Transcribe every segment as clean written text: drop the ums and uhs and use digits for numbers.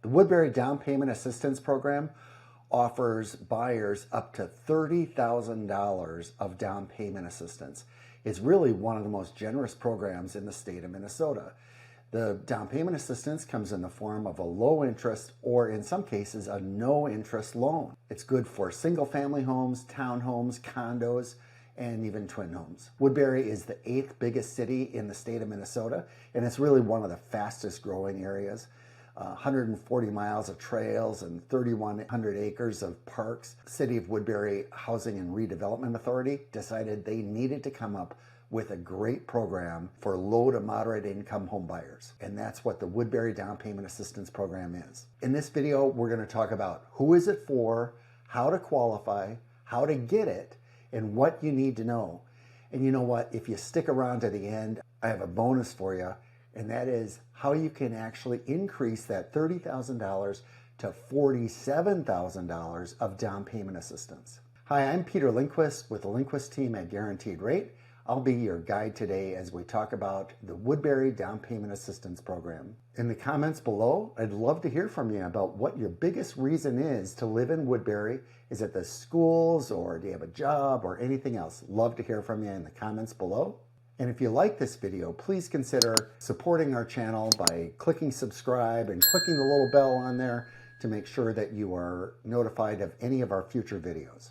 The Woodbury Down Payment Assistance Program offers buyers up to $30,000 of down payment assistance. It's really one of the most generous programs in the state of Minnesota. The down payment assistance comes in the form of a low interest or in some cases a no interest loan. It's good for single family homes, townhomes, condos, and even twin homes. Woodbury is the 8th biggest city in the state of Minnesota, and it's really one of the fastest growing areas. 140 miles of trails and 3,100 acres of parks. City of Woodbury Housing and Redevelopment Authority decided they needed to come up with a great program for low to moderate income home buyers. And that's what the Woodbury Down Payment Assistance Program is. In this video, we're going to talk about who is it for, how to qualify, how to get it, and what you need to know. And you know what? If you stick around to the end, I have a bonus for you, and that is how you can actually increase that $30,000 to $47,000 of down payment assistance. Hi, I'm Peter Lindquist with the Lindquist team at Guaranteed Rate. I'll be your guide today as we talk about the Woodbury Down Payment Assistance Program. In the comments below, I'd love to hear from you about what your biggest reason is to live in Woodbury. Is it the schools, or do you have a job, or anything else? Love to hear from you in the comments below. And if you like this video, please consider supporting our channel by clicking subscribe and clicking the little bell on there to make sure that you are notified of any of our future videos.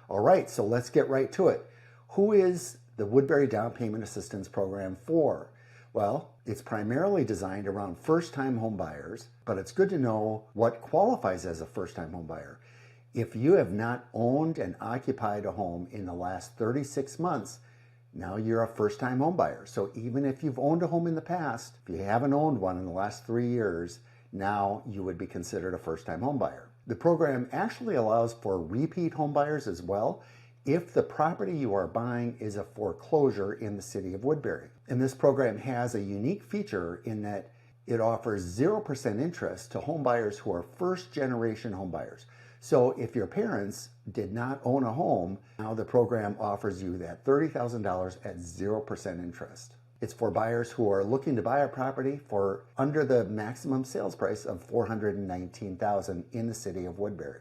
All right, so let's get right to it. Who is the Woodbury Down Payment Assistance Program for? Well, it's primarily designed around first-time home buyers, but it's good to know what qualifies as a first-time home buyer. If you have not owned and occupied a home in the last 36 months, now you're a first-time home buyer. So even if you've owned a home in the past, if you haven't owned one in the last 3 years, now you would be considered a first-time home buyer. The program actually allows for repeat home buyers as well, if the property you are buying is a foreclosure in the city of Woodbury. And this program has a unique feature in that it offers 0% interest to home buyers who are first-generation home buyers. So if your parents did not own a home, now the program offers you that $30,000 at 0% interest. It's for buyers who are looking to buy a property for under the maximum sales price of $419,000 in the city of Woodbury.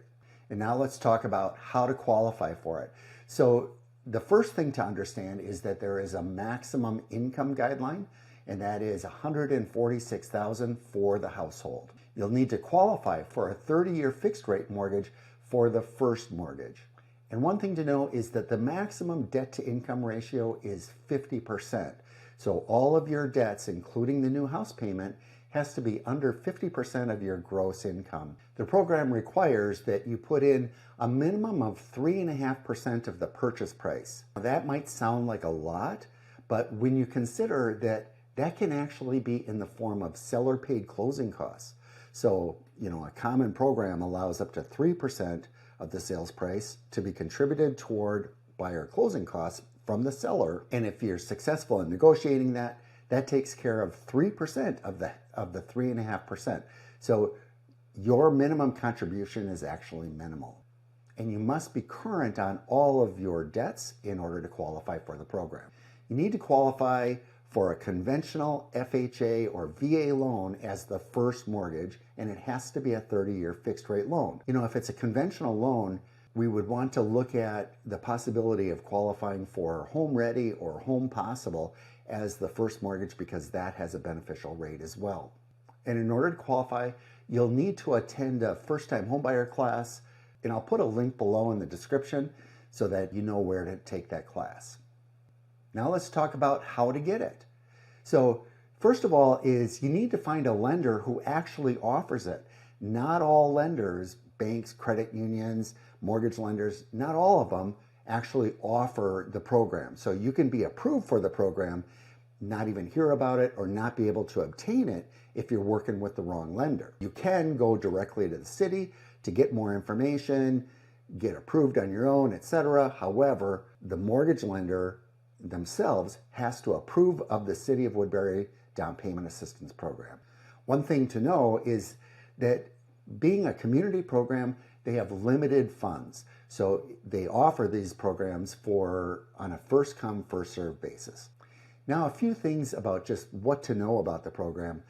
And now let's talk about how to qualify for it. So the first thing to understand is that there is a maximum income guideline, and that is $146,000 for the household. You'll need to qualify for a 30-year fixed rate mortgage for the first mortgage. And one thing to know is that the maximum debt to income ratio is 50%. So all of your debts, including the new house payment, has to be under 50% of your gross income. The program requires that you put in a minimum of 3.5% of the purchase price. Now, that might sound like a lot, but when you consider that that can actually be in the form of seller paid closing costs. So, a common program allows up to 3% of the sales price to be contributed toward buyer closing costs from the seller. And if you're successful in negotiating that, that takes care of 3% of the 3.5%. So your minimum contribution is actually minimal. And you must be current on all of your debts in order to qualify for the program. You need to qualify for a conventional FHA or VA loan as the first mortgage, and it has to be a 30-year fixed rate loan. If it's a conventional loan, we would want to look at the possibility of qualifying for Home Ready or Home Possible as the first mortgage, because that has a beneficial rate as well. And in order to qualify, you'll need to attend a first-time homebuyer class, and I'll put a link below in the description so that you know where to take that class. Now let's talk about how to get it. So first of all is you need to find a lender who actually offers it. Not all lenders, banks, credit unions, mortgage lenders, not all of them actually offer the program. So you can be approved for the program, not even hear about it, or not be able to obtain it if you're working with the wrong lender. You can go directly to the city to get more information, get approved on your own, etc. However, the mortgage lender themselves has to approve of the City of Woodbury Down Payment Assistance Program. One thing to know is that being a community program, they have limited funds. So they offer these programs on a first come, first served basis. Now, a few things about just what to know about the program.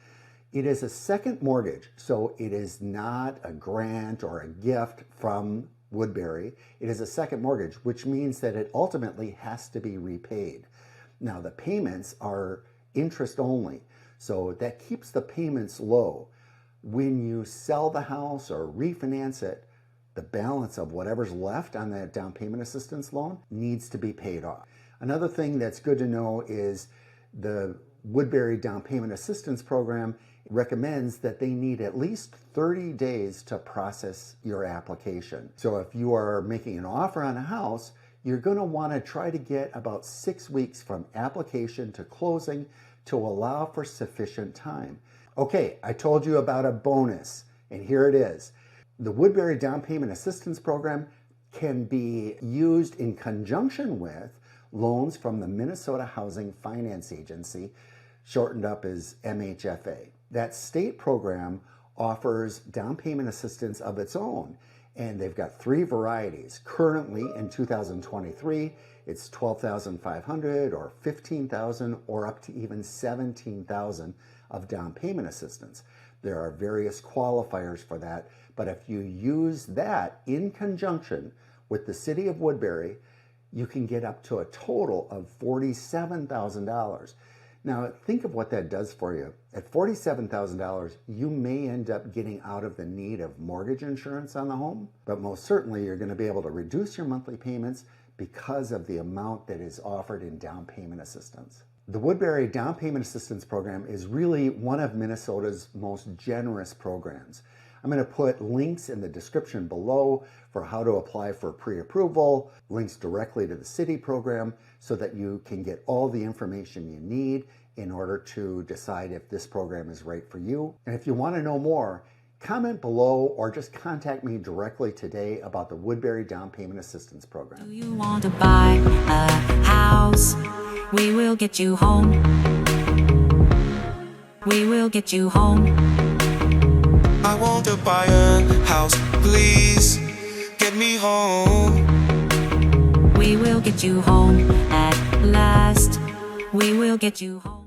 It is a second mortgage, so it is not a grant or a gift from Woodbury. It is a second mortgage, which means that it ultimately has to be repaid. Now, the payments are interest only, so that keeps the payments low. When you sell the house or refinance it, the balance of whatever's left on that down payment assistance loan needs to be paid off. Another thing that's good to know is the Woodbury Down Payment Assistance Program recommends that they need at least 30 days to process your application. So if you are making an offer on a house, you're going to want to try to get about 6 weeks from application to closing to allow for sufficient time. Okay, I told you about a bonus, and here it is. The Woodbury Down Payment Assistance Program can be used in conjunction with loans from the Minnesota Housing Finance Agency, shortened up as MHFA. That state program offers down payment assistance of its own, and they've got 3 varieties. Currently in 2023, it's $12,500 or $15,000 or up to even $17,000 of down payment assistance. There are various qualifiers for that, but if you use that in conjunction with the City of Woodbury, you can get up to a total of $47,000. Now, think of what that does for you. At $47,000, you may end up getting out of the need of mortgage insurance on the home, but most certainly you're going to be able to reduce your monthly payments because of the amount that is offered in down payment assistance. The Woodbury Down Payment Assistance Program is really one of Minnesota's most generous programs. I'm going to put links in the description below for how to apply for pre-approval, links directly to the city program so that you can get all the information you need in order to decide if this program is right for you. And if you want to know more, comment below or just contact me directly today about the Woodbury Down Payment Assistance Program. Do you want to buy a house? We will get you home. We will get you home. I want to buy a house, please get me home. We will get you home at last. We will get you home.